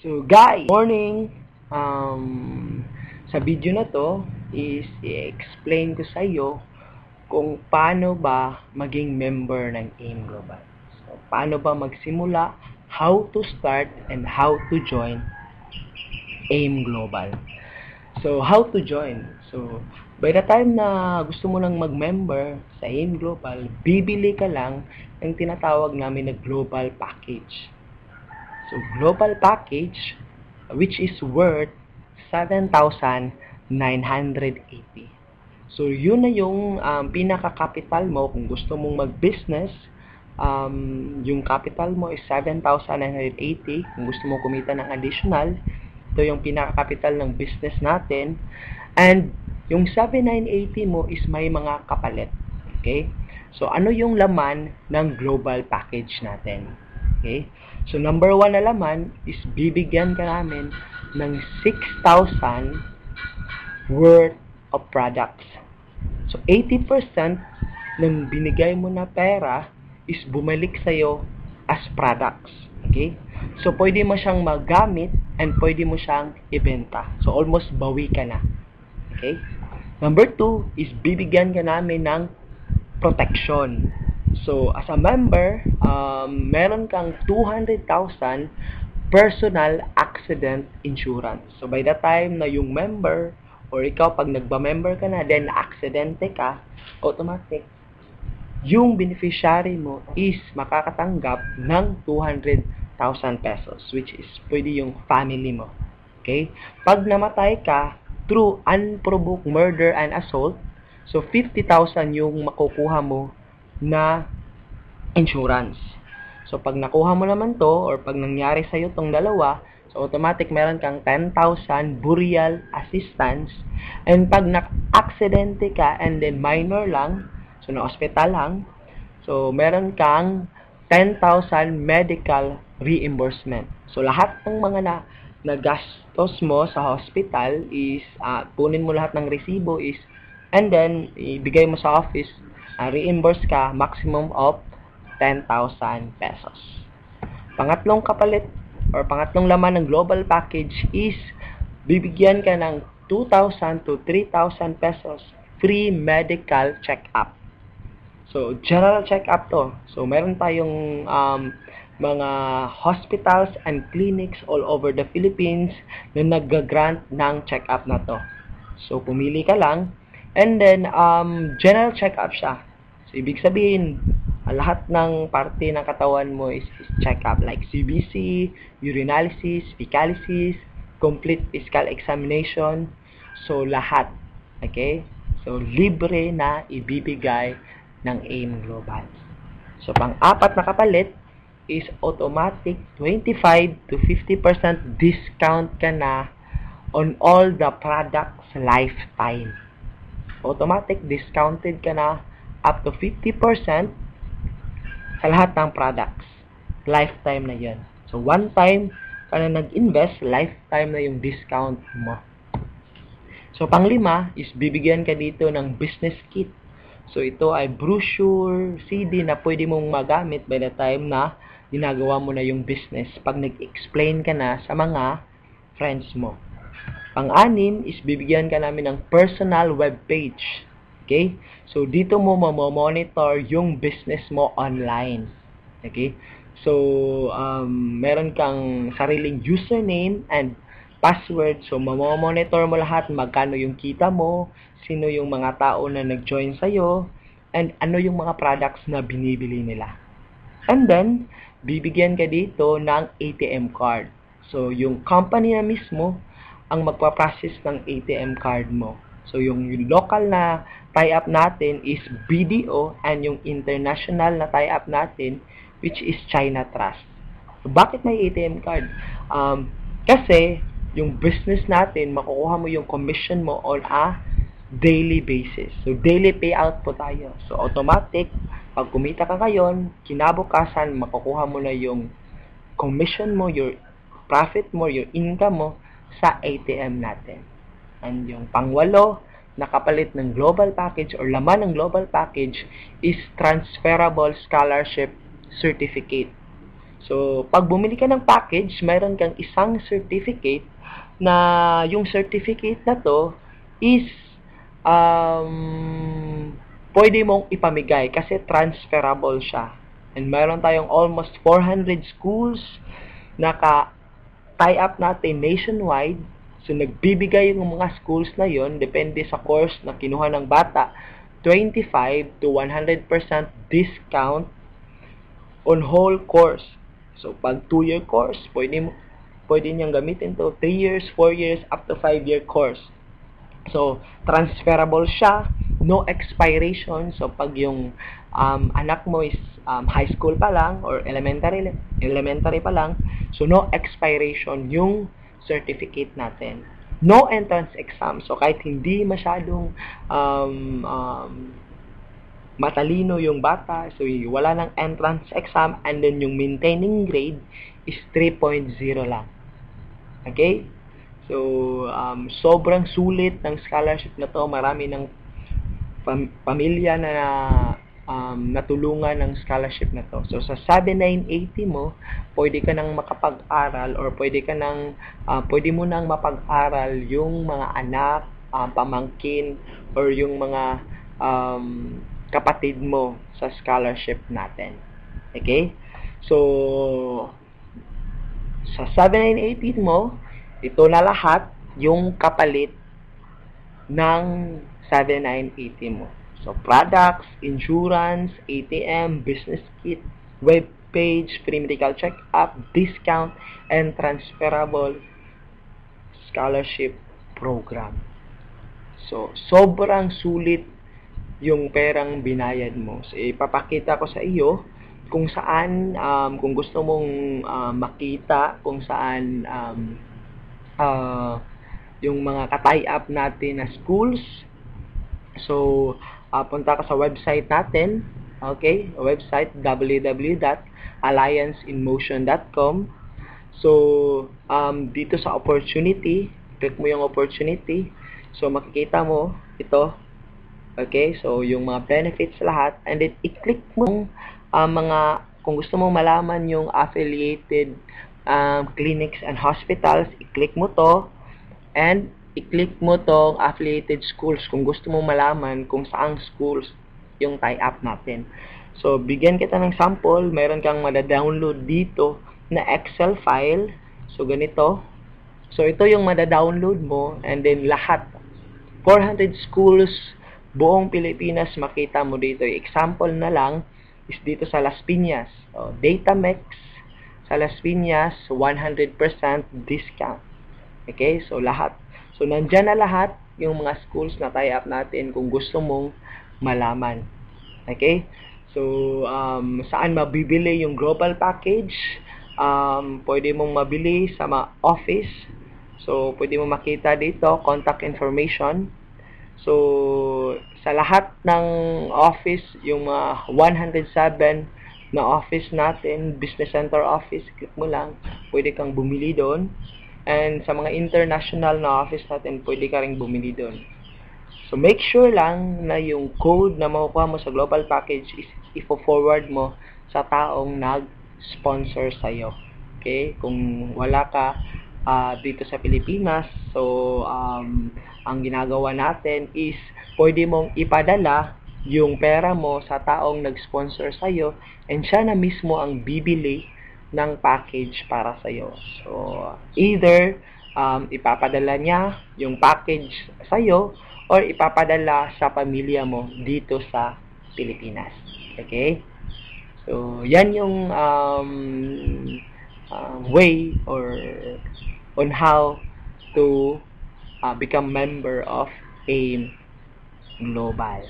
So guys, morning. Sa video na to is i-explain ko sa iyo kung paano ba maging member ng AIM Global. So paano ba magsimula, how to start, and how to join AIM Global. So how to join? So by the time na gusto mo nang mag-member sa AIM Global, bibili ka lang ng tinatawag namin na global package. So, global package, which is worth 7,980. So, yun na yung pinaka-capital mo kung gusto mong mag-business. Yung capital mo is 7,980. Kung gusto mong kumita ng additional, ito yung pinaka-capital ng business natin. And, yung 7,980 mo is may mga kapalit. Okay? So, ano yung laman ng global package natin? Okay? So, number 1 na laman is bibigyan ka namin ng 6,000 worth of products. So, 80% ng binigay mo na pera is bumalik sa'yo as products. Okay? So, pwede mo siyang magamit and pwede mo siyang ibenta. So, almost bawi ka na. Okay? Number 2 is bibigyan ka namin ng protection. So, as a member, meron kang 200,000 personal accident insurance. So, by the time na yung member or ikaw, pag nagba-member ka na, then aksidente ka, automatic, yung beneficiary mo is makakatanggap ng 200,000 pesos, which is pwede yung family mo. Okay? Pag namatay ka through unprovoked murder and assault, so 50,000 yung makukuha mo na insurance. So, pag nakuha mo naman to, or pag nangyari sa'yo tong dalawa, so automatic meron kang 10,000 burial assistance. And pag na-aksidente ka and then minor lang, so na-hospital lang, so meron kang 10,000 medical reimbursement. So, lahat ng mga nagastos mo sa hospital is, punin mo lahat ng resibo is, and then, ibigay mo sa office, reimburse ka maximum of 10,000 pesos. Pangatlong kapalit or pangatlong laman ng global package is bibigyan ka ng 2,000 to 3,000 pesos free medical check-up. So, general check-up to. So, meron tayong mga hospitals and clinics all over the Philippines na nag-grant ng check-up na to. So, pumili ka lang. And then, general check-up siya. So, ibig sabihin, lahat ng parte ng katawan mo is check-up. Like CBC, urinalysis, fecalysis, complete physical examination. So, lahat. Okay? So, libre na ibibigay ng AIM Global. So, pang-apat na kapalit is automatic 25 to 50% discount ka na on all the products lifetime. Automatic discounted ka na up to 50% sa lahat ng products. Lifetime na yan. So, one time ka na nag-invest, lifetime na yung discount mo. So, panglima is bibigyan ka dito ng business kit. So, ito ay brochure, CD na pwede mong magamit by the time na ginagawa mo na yung business pag nag-explain ka na sa mga friends mo. Pang-anim is bibigyan ka namin ng personal web page. Okay? So, dito mo monitor yung business mo online. Okay? So, meron kang sariling username and password. So, monitor mo lahat magkano yung kita mo, sino yung mga tao na nag-join sa'yo, and ano yung mga products na binibili nila. And then, bibigyan ka dito ng ATM card. So, yung company na mismo ang magpa-process ng ATM card mo. So, yung local na tie-up natin is BDO and yung international na tie-up natin which is China Trust. So, bakit may ATM card? Kasi, yung business natin, makukuha mo yung commission mo on a daily basis. So, daily payout po tayo. So, automatic, pag kumita ka ngayon, kinabukasan, makukuha mo na yung commission mo, your profit mo, your income mo sa ATM natin. And yung pangwalo, nakapalit ng global package or laman ng global package is transferable scholarship certificate. So, pag bumili ka ng package, mayroon kang isang certificate na yung certificate na to is pwede mong ipamigay kasi transferable siya. And mayroon tayong almost 400 schools na tie up natin nationwide. So, nagbibigay yung mga schools na yon depende sa course na kinuha ng bata, 25 to 100% discount on whole course. So, pag 2-year course, pwede niyang gamitin to 3 years, 4 years, up to 5-year course. So, transferable siya, no expiration. So, pag yung anak mo is high school pa lang or elementary pa lang, so no expiration yung certificate natin. No entrance exam. So, kahit hindi masyadong matalino yung bata, so wala ng entrance exam, and then yung maintaining grade is 3.0 lang. Okay? So, sobrang sulit ng scholarship na to. Marami ng pamilya na natulungan ng scholarship na to. So, sa 7980 mo, pwede ka nang makapag-aral or pwede mo nang mapag-aral yung mga anak, pamangkin, or yung mga kapatid mo sa scholarship natin. Okay? So, sa 7980 mo, ito na lahat yung kapalit ng 7980 mo. So, products, insurance, ATM, business kit, web page, free medical check-up, discount, and transferable scholarship program. So, sobrang sulit yung perang binayad mo. So, ipapakita ko sa iyo kung saan, kung gusto mong makita kung saan yung mga ka-tie up natin na schools. So, punta ka sa website natin. Okay? Website www.allianceinmotion.com. So, dito sa opportunity, click mo yung opportunity. So, makikita mo ito. Okay? So, yung mga benefits lahat. And then, i-click mo kung gusto mong malaman yung affiliated clinics and hospitals, i-click mo to. And, i-click mo tong affiliated schools kung gusto mong malaman kung saang schools yung tie-up natin. So, bigyan kita ng sample. Meron kang mada-download dito na Excel file. So, ganito. So, ito yung mada-download mo. And then, lahat. 400 schools, buong Pilipinas, makita mo dito. Yung example na lang is dito sa Las Piñas. So, Datamex sa Las Piñas, 100% discount. Okay? So, lahat. So, nandyan na lahat yung mga schools na tie-up natin kung gusto mong malaman. Okay? So, saan mabibili yung global package? Pwede mong mabili sa mga office. So, pwede mo makita dito, contact information. So, sa lahat ng office, yung mga 107 na office natin, business center office, click mo lang, pwede kang bumili doon. And sa mga international na office natin, pwede ka rin bumili doon. So, make sure lang na yung code na makukuha mo sa global package is i-forward mo sa taong nag-sponsor sa'yo. Okay? Kung wala ka dito sa Pilipinas, so, ang ginagawa natin is pwede mong ipadala yung pera mo sa taong nag-sponsor sa'yo and siya na mismo ang bibili ng package para sa'yo. So, either ipapadala niya yung package sa'yo or ipapadala sa pamilya mo dito sa Pilipinas. Okay? So, yan yung way or on how to become member of AIM Global.